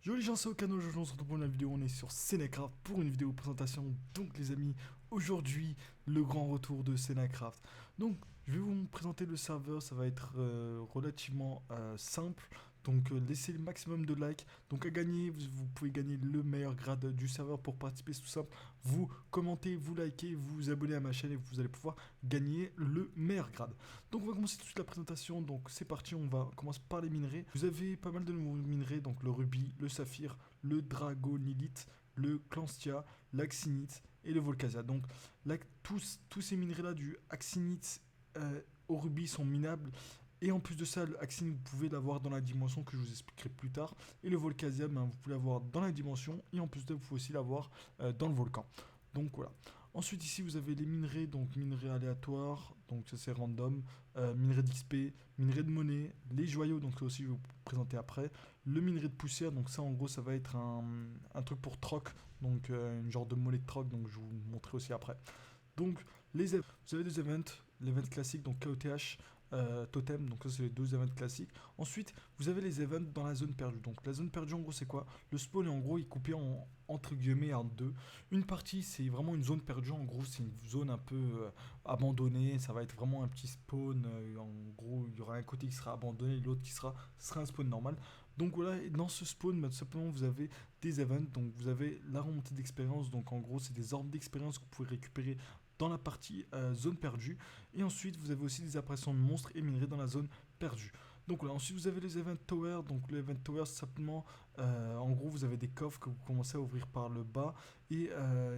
Yo les gens, c'est Okano, aujourd'hui on se retrouve pour une vidéo, on est sur Senacraft pour une vidéo présentation. Donc les amis, aujourd'hui le grand retour de Senacraft. Donc je vais vous présenter le serveur, ça va être relativement simple. Donc laissez le maximum de likes. Donc à gagner, vous pouvez gagner le meilleur grade du serveur. Pour participer, c'est tout simple. Vous commentez, vous likez, vous vous abonnez à ma chaîne et vous allez pouvoir gagner le meilleur grade. Donc on va commencer tout de suite la présentation. Donc c'est parti, on va commencer par les minerais. Vous avez pas mal de nouveaux minerais, donc le rubis, le saphir, le dragonite, le clanstia, l'axinite et le volcasia. Donc là, tous ces minerais là du axinite au rubis sont minables. Et en plus de ça, le Axine, vous pouvez l'avoir dans la dimension que je vous expliquerai plus tard. Et le Volcasia, ben, vous pouvez l'avoir dans la dimension. Et en plus de ça, vous pouvez aussi l'avoir dans le volcan. Donc voilà. Ensuite, ici, vous avez les minerais. Donc minerais aléatoires. Donc ça, c'est random. Minerais d'XP. Minerais de monnaie. Les joyaux. Donc ça aussi, je vais vous présenter après. Le minerai de poussière. Donc ça, en gros, ça va être un truc pour troc. Donc une genre de monnaie de troc. Donc je vous montrerai aussi après. Donc, vous avez des events, l'event classique, donc KOTH, Totem, donc ça c'est les deux events classiques. Ensuite, vous avez les events dans la zone perdue. Donc la zone perdue, en gros, c'est quoi? Le spawn est en gros est coupé entre guillemets en deux. Une partie, c'est vraiment une zone perdue. En gros, c'est une zone un peu abandonnée. Ça va être vraiment un petit spawn. En gros, il y aura un côté qui sera abandonné, l'autre qui sera un spawn normal. Donc voilà, et dans ce spawn, bah, tout simplement, vous avez des events. Donc vous avez la remontée d'expérience. Donc en gros, c'est des orbes d'expérience que vous pouvez récupérer dans la partie zone perdue. Et ensuite, vous avez aussi des apparitions de monstres et minerais dans la zone perdue. Donc voilà, ensuite vous avez les Event Tower. Donc le Event Tower, c'est simplement, en gros, vous avez des coffres que vous commencez à ouvrir par le bas. Et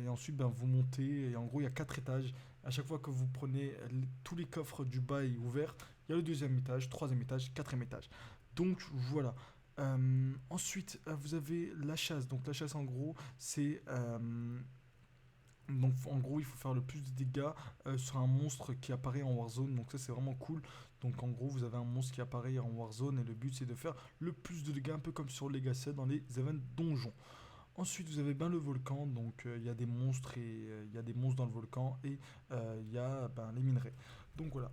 ensuite, ben, vous montez. Et en gros, il y a 4 étages. À chaque fois que vous prenez tous les coffres du bas est ouvert, il y a le deuxième étage, troisième étage, quatrième étage. Donc voilà. Ensuite, vous avez la chasse. Donc la chasse, en gros, c'est... donc en gros il faut faire le plus de dégâts sur un monstre qui apparaît en Warzone, donc ça c'est vraiment cool. Donc en gros vous avez un monstre qui apparaît en Warzone et le but c'est de faire le plus de dégâts, un peu comme sur Legacy dans les events donjons. Ensuite vous avez ben, le volcan, donc il y a des monstres et il y a des monstres dans le volcan et il y a ben, les minerais. Donc voilà.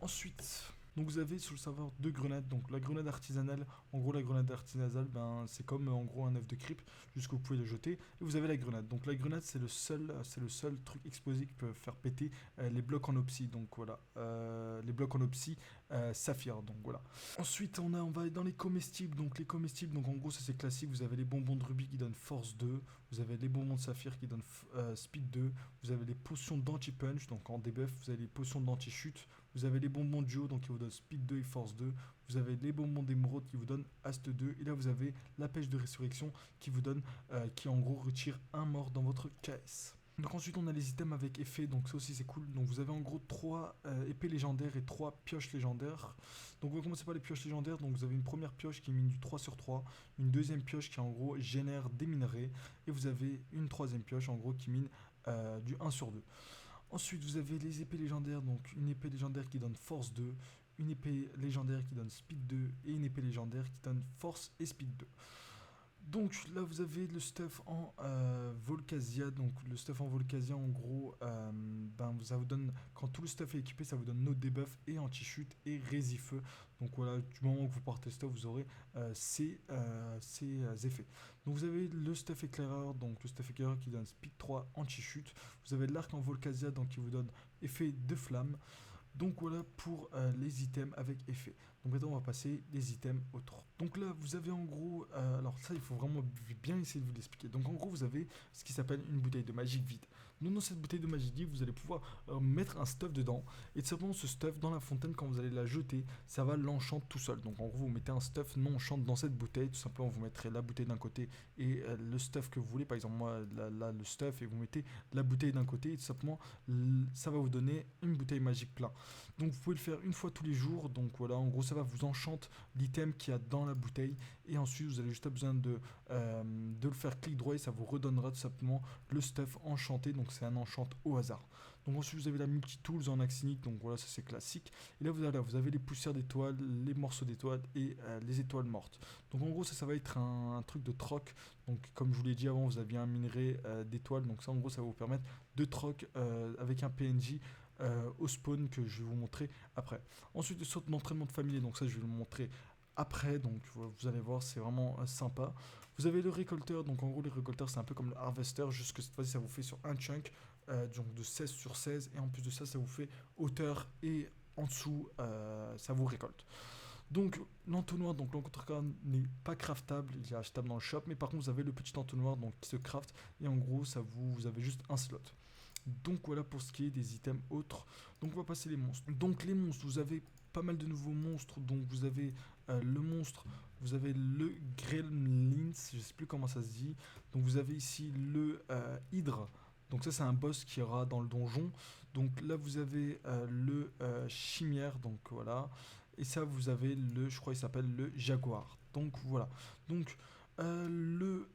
Ensuite, donc vous avez sur le serveur deux grenades. Donc la grenade artisanale, en gros la grenade artisanale, ben, c'est comme en gros un œuf de creep, jusqu'où vous pouvez le jeter. Et vous avez la grenade. Donc la grenade c'est le seul truc explosif qui peut faire péter les blocs en opsie. Donc voilà, les blocs en opsie saphir. Donc voilà. Ensuite on va dans les comestibles. Donc les comestibles, donc en gros ça c'est classique. Vous avez les bonbons de rubis qui donnent force 2. Vous avez les bonbons de saphir qui donnent speed 2. Vous avez les potions d'anti-punch, donc en debuff. Vous avez les potions d'anti-chute. Vous avez les bonbons de duo, donc qui vous donnent speed 2 et force 2. Vous avez les bonbons d'émeraude qui vous donnent ast 2. Et là vous avez la pêche de résurrection qui vous donne, qui en gros retire un mort dans votre KS. Donc ensuite on a les items avec effet, donc ça aussi c'est cool. Donc vous avez en gros 3 épées légendaires et 3 pioches légendaires. Donc on va commencer par les pioches légendaires. Donc vous avez une première pioche qui mine du 3 sur 3, une deuxième pioche qui en gros génère des minerais, et vous avez une troisième pioche en gros qui mine du 1 sur 2. Ensuite, vous avez les épées légendaires, donc une épée légendaire qui donne force 2, une épée légendaire qui donne speed 2 et une épée légendaire qui donne force et speed 2. Donc là vous avez le stuff en Volcasia. Donc le stuff en Volcasia en gros ben, ça vous donne, quand tout le stuff est équipé, ça vous donne no debuff et anti-chute et résifeu. Donc voilà, du moment que vous portez le stuff, vous aurez ces effets. Donc vous avez le stuff éclaireur, donc le stuff éclaireur qui donne speed 3 anti-chute. Vous avez l'arc en Volcasia, donc qui vous donne effet de flamme. Donc voilà pour les items avec effet. Donc maintenant on va passer les items autres. Donc là vous avez en gros, alors ça il faut vraiment bien essayer de vous l'expliquer. Donc en gros vous avez ce qui s'appelle une bouteille de magie vide. Donc dans cette bouteille de magie vide vous allez pouvoir mettre un stuff dedans. Et tout simplement ce stuff dans la fontaine, quand vous allez la jeter, ça va l'enchante tout seul. Donc en gros vous mettez un stuff non enchante dans cette bouteille. Tout simplement vous mettrez la bouteille d'un côté et le stuff que vous voulez. Par exemple moi là le stuff, et vous mettez la bouteille d'un côté. Et tout simplement ça va vous donner une bouteille magique plein. Donc vous pouvez le faire une fois tous les jours. Donc voilà, en gros ça va vous enchante l'item qu'il y a dans la bouteille. Et ensuite vous avez juste besoin de le faire clic droit et ça vous redonnera tout simplement le stuff enchanté. Donc c'est un enchant au hasard. Donc ensuite vous avez la multi-tools en axinique. Donc voilà, ça c'est classique. Et là vous avez les poussières d'étoiles, les morceaux d'étoiles et les étoiles mortes. Donc en gros ça va être un truc de troc. Donc comme je vous l'ai dit avant, vous aviez un minerai d'étoiles. Donc ça en gros ça va vous permettre de troc avec un PNJ au spawn que je vais vous montrer après. Ensuite, le saut d'entraînement de familier, donc ça je vais le montrer après, donc vous allez voir, c'est vraiment sympa. Vous avez le récolteur, donc en gros, les récolteurs, c'est un peu comme le harvester, juste que cette fois-ci, ça vous fait sur un chunk, donc de 16 sur 16, et en plus de ça, ça vous fait hauteur et en dessous, ça vous récolte. Donc l'entonnoir, donc l'encontre n'est pas craftable, il est achetable dans le shop, mais par contre vous avez le petit entonnoir donc, qui se craft et en gros vous avez juste un slot. Donc voilà pour ce qui est des items autres. Donc on va passer les monstres. Donc les monstres, vous avez pas mal de nouveaux monstres. Donc vous avez le monstre, vous avez le Gremlins, je sais plus comment ça se dit. Donc vous avez ici le Hydre. Donc ça c'est un boss qui ira dans le donjon. Donc là vous avez le Chimère, donc voilà. Et ça vous avez le, je crois il s'appelle le Jaguar. Donc voilà. Donc le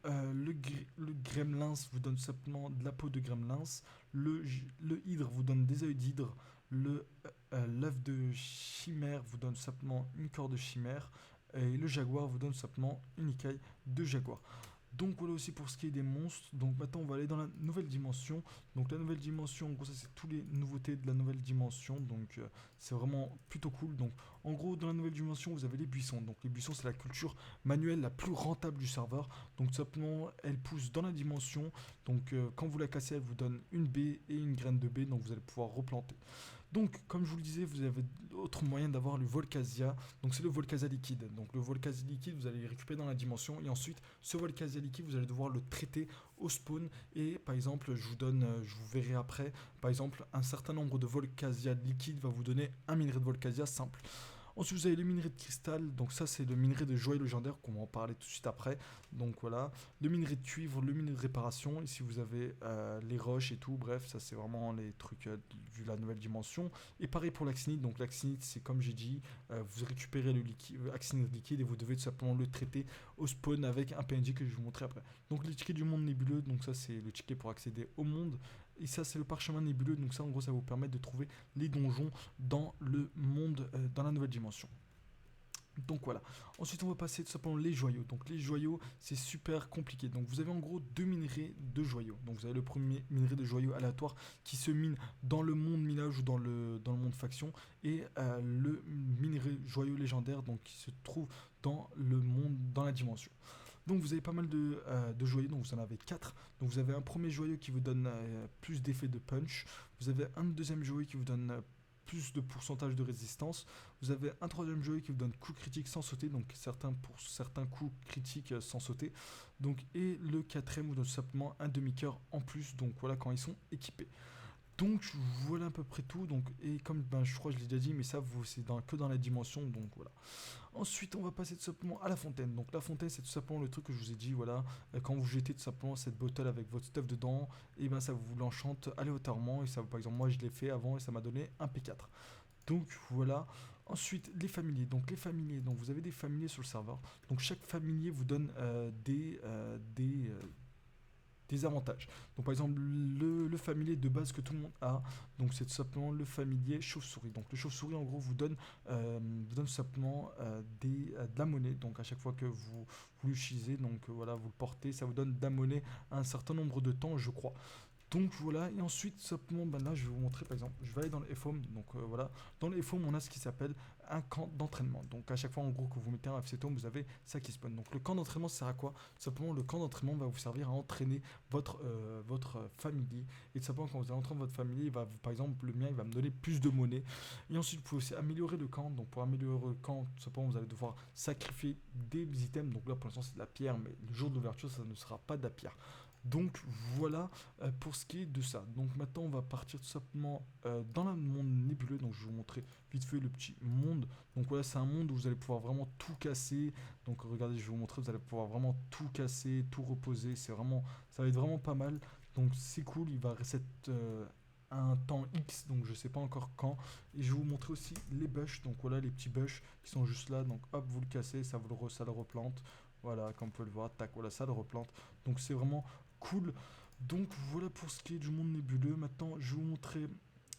gremlins vous donne simplement de la peau de gremlins. Le hydre vous donne des œils d'hydre. L'œuf de chimère vous donne simplement une corps de chimère. Et le jaguar vous donne simplement une écaille de jaguar. Donc voilà aussi pour ce qui est des monstres. Donc maintenant on va aller dans la nouvelle dimension. Donc la nouvelle dimension, en gros ça c'est toutes les nouveautés de la nouvelle dimension. Donc c'est vraiment plutôt cool. Donc en gros dans la nouvelle dimension vous avez les buissons. Donc les buissons c'est la culture manuelle la plus rentable du serveur. Donc tout simplement elle pousse dans la dimension. Donc quand vous la cassez elle vous donne une baie et une graine de baie. Donc vous allez pouvoir replanter. Donc, comme je vous le disais, vous avez autre moyen d'avoir le Volcasia. Donc, c'est le Volcasia liquide. Donc, le Volcasia liquide, vous allez le récupérer dans la dimension. Et ensuite, ce Volcasia liquide, vous allez devoir le traiter au spawn. Et par exemple, je vous donne, je vous verrai après, par exemple, un certain nombre de Volcasia liquide va vous donner un minerai de Volcasia simple. Ensuite, vous avez le minerai de cristal. Donc, ça, c'est le minerai de joyau légendaire qu'on va en parler tout de suite après. Donc, voilà. Le minerai de cuivre, le minerai de réparation. Ici, vous avez les roches et tout. Bref, ça, c'est vraiment les trucs de la nouvelle dimension. Et pareil pour l'actinite. Donc, l'actinite, c'est comme j'ai dit, vous récupérez le liquide, actinite liquide et vous devez tout simplement le traiter au spawn avec un PNJ que je vais vous montrer après. Donc, le ticket du monde nébuleux. Donc, ça, c'est le ticket pour accéder au monde. Et ça, c'est le parchemin nébuleux. Donc, ça, en gros, ça vous permet de trouver les donjons dans le monde, dans la nouvelle dimension. Donc voilà. Ensuite, on va passer tout simplement les joyaux. Donc les joyaux, c'est super compliqué. Donc vous avez en gros deux minerais de joyaux. Donc vous avez le premier minerai de joyaux aléatoire qui se mine dans le monde minage ou dans le monde faction. Et le minerai joyau légendaire donc, qui se trouve dans le monde, dans la dimension. Donc vous avez pas mal de joyaux, donc vous en avez 4. Donc vous avez un premier joyau qui vous donne plus d'effet de punch. Vous avez un deuxième joyau qui vous donne plus de pourcentage de résistance. Vous avez un troisième joyau qui vous donne coup critique sans sauter, donc pour certains coups critiques sans sauter. Donc, et le quatrième vous donne simplement un demi-cœur en plus, donc voilà quand ils sont équipés. Donc voilà à peu près tout. Donc, et comme je crois que je l'ai déjà dit, mais ça c'est que dans la dimension, donc voilà. Ensuite, on va passer tout simplement à la fontaine. Donc la fontaine, c'est tout simplement le truc que je vous ai dit, voilà. Quand vous jetez tout simplement cette bottle avec votre stuff dedans, et ben ça vous l'enchante aléatoirement. Et ça, par exemple, moi je l'ai fait avant et ça m'a donné un P4. Donc voilà. Ensuite, les familiers. Donc les familiers. Donc vous avez des familiers sur le serveur. Donc chaque familier vous donne des avantages. Donc par exemple, le familier de base que tout le monde a, donc c'est tout simplement le familier chauve-souris. Donc le chauve-souris en gros vous donne tout simplement de la monnaie. Donc à chaque fois que vous l'utilisez, donc voilà, vous le portez, ça vous donne de la monnaie un certain nombre de temps, je crois. Donc voilà, et ensuite simplement, là je vais vous montrer par exemple, je vais aller dans le FOM, donc voilà, dans le FOM on a ce qui s'appelle un camp d'entraînement. Donc à chaque fois en gros que vous mettez un FC Tome, vous avez ça qui spawn. Donc le camp d'entraînement sert à quoi? Simplement le camp d'entraînement va vous servir à entraîner votre famille. Et tout simplement quand vous allez entraîner votre famille, il va, par exemple le mien il va me donner plus de monnaie. Et ensuite vous pouvez aussi améliorer le camp. Donc pour améliorer le camp, tout simplement vous allez devoir sacrifier des items. Donc là pour l'instant c'est de la pierre, mais le jour de l'ouverture ça ne sera pas de la pierre. Donc voilà pour ce qui est de ça. Donc maintenant on va partir tout simplement dans le monde nébuleux. Donc je vais vous montrer vite fait le petit monde. Donc voilà, c'est un monde où vous allez pouvoir vraiment tout casser. Donc regardez, je vais vous montrer, vous allez pouvoir vraiment tout casser, tout reposer. C'est vraiment, ça va être vraiment pas mal. Donc c'est cool, il va reset un temps X, donc je sais pas encore quand. Et je vais vous montrer aussi les bush. Donc voilà les petits bush qui sont juste là. Donc hop, vous le cassez, ça le replante. Voilà, comme vous pouvez le voir, tac, voilà, ça le replante. Donc c'est vraiment cool. Donc voilà pour ce qui est du monde nébuleux. Maintenant, je vais vous montrer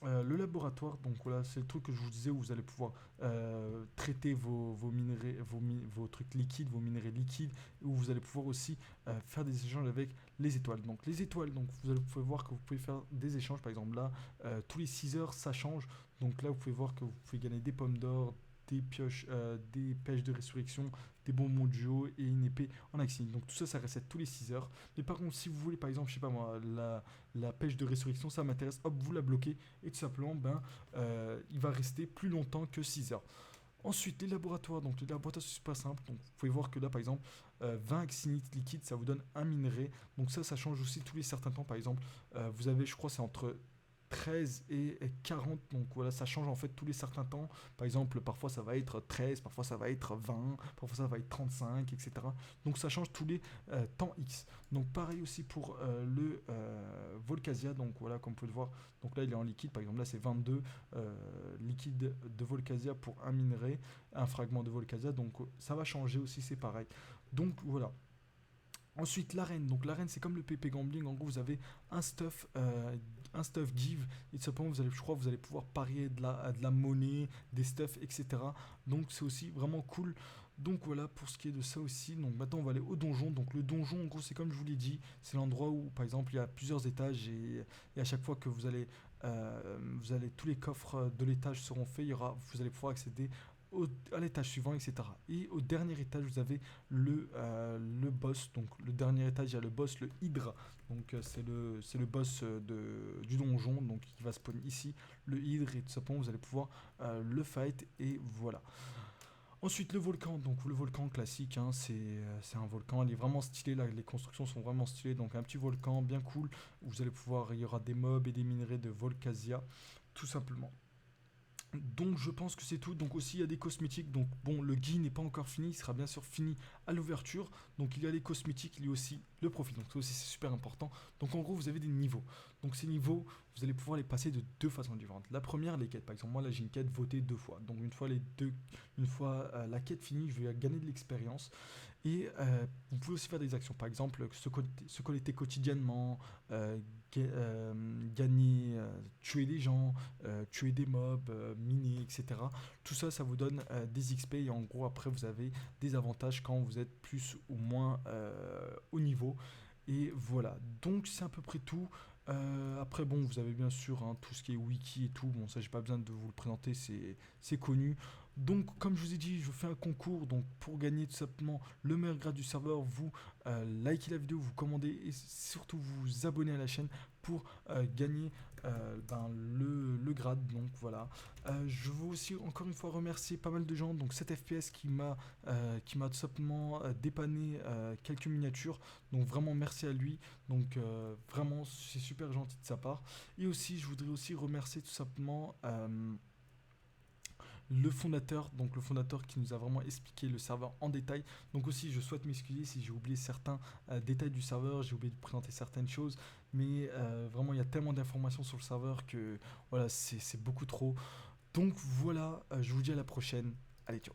le laboratoire. Donc voilà, c'est le truc que je vous disais où vous allez pouvoir traiter vos minerais, vos trucs liquides, vos minerais liquides, où vous allez pouvoir aussi faire des échanges avec les étoiles. Donc les étoiles, donc vous pouvez voir que vous pouvez faire des échanges. Par exemple là, tous les 6 heures, ça change. Donc là, vous pouvez voir que vous pouvez gagner des pommes d'or, des pioches, des pêches de résurrection, des bonbons de duo et une épée en Axine. Donc tout ça, ça reset tous les 6 heures. Mais par contre, si vous voulez, par exemple, je sais pas moi, la pêche de résurrection, ça m'intéresse, hop, vous la bloquez et tout simplement, il va rester plus longtemps que 6 heures. Ensuite, les laboratoires. Donc, les laboratoires, c'est super simple. Donc, vous pouvez voir que là, par exemple, 20 axinites liquides, ça vous donne un minerai. Donc, ça change aussi tous les certains temps. Par exemple, vous avez, je crois, c'est entre 13 et 40. Donc, voilà, ça change en fait tous les certains temps. Par exemple, parfois, ça va être 13, parfois, ça va être 20, parfois, ça va être 35, etc. Donc, ça change tous les temps X. Donc, pareil aussi pour le Volcasia. Donc, voilà, comme vous pouvez le voir. Donc, là, il est en liquide. Par exemple, là, c'est 22 liquide de Volcasia pour un minerai, un fragment de Volcasia. Donc, ça va changer aussi, c'est pareil. Donc, voilà. Ensuite, l'arène. Donc, l'arène, c'est comme le PP Gambling. En gros, vous avez un stuff give. Et tout simplement, vous allez, je crois, vous allez pouvoir parier de la monnaie, des stuffs, etc. Donc, c'est aussi vraiment cool. Donc, voilà pour ce qui est de ça aussi. Donc, maintenant, on va aller au donjon. Donc, le donjon, en gros, c'est comme je vous l'ai dit. C'est l'endroit où, par exemple, il y a plusieurs étages. Et à chaque fois que vous allez, tous les coffres de l'étage seront faits. Vous allez pouvoir accéder à l'étage suivant, etc. Et au dernier étage, vous avez le boss. Donc, le dernier étage, il y a le boss, le Hydre. Donc, c'est le boss du donjon. Donc, il va spawn ici, le Hydre. Et tout simplement, vous allez pouvoir le fight. Et voilà. Ensuite, le volcan. Donc, le volcan classique, hein, c'est un volcan. Il est vraiment stylé. Là, les constructions sont vraiment stylées. Donc, un petit volcan bien cool. Où vous allez pouvoir. Il y aura des mobs et des minerais de Volcasia. Tout simplement. Donc je pense que c'est tout. Donc aussi il y a des cosmétiques. Donc bon, le guide n'est pas encore fini, il sera bien sûr fini à l'ouverture. Donc il y a les cosmétiques, il y a aussi le profil. Donc ça aussi c'est super important. Donc en gros vous avez des niveaux. Donc ces niveaux, vous allez pouvoir les passer de deux façons différentes. La première, les quêtes. Par exemple moi là j'ai une quête votée 2 fois. Donc une fois la quête finie, je vais gagner de l'expérience. Et vous pouvez aussi faire des actions. Par exemple se connecter quotidiennement, gagner, tuer des gens, tuer des mobs, miner, etc. Tout ça, ça vous donne des XP et en gros, après, vous avez des avantages quand vous êtes plus ou moins au niveau. Et voilà, donc c'est à peu près tout. Après, bon, vous avez bien sûr hein, tout ce qui est wiki et tout. Bon, ça, j'ai pas besoin de vous le présenter, c'est connu. Donc, comme je vous ai dit, je fais un concours. Donc, pour gagner tout simplement le meilleur grade du serveur, vous likez la vidéo, vous commandez et surtout vous abonnez à la chaîne pour gagner le grade. Donc, voilà. Je veux aussi encore une fois remercier pas mal de gens. Donc, 7 FPS qui m'a tout simplement dépanné quelques miniatures. Donc, vraiment, merci à lui. Donc, vraiment, c'est super gentil de sa part. Et aussi, je voudrais aussi remercier tout simplement le fondateur qui nous a vraiment expliqué le serveur en détail. Donc aussi, je souhaite m'excuser si j'ai oublié certains détails du serveur, j'ai oublié de présenter certaines choses, mais vraiment, il y a tellement d'informations sur le serveur que voilà, c'est beaucoup trop. Donc voilà, je vous dis à la prochaine. Allez, ciao.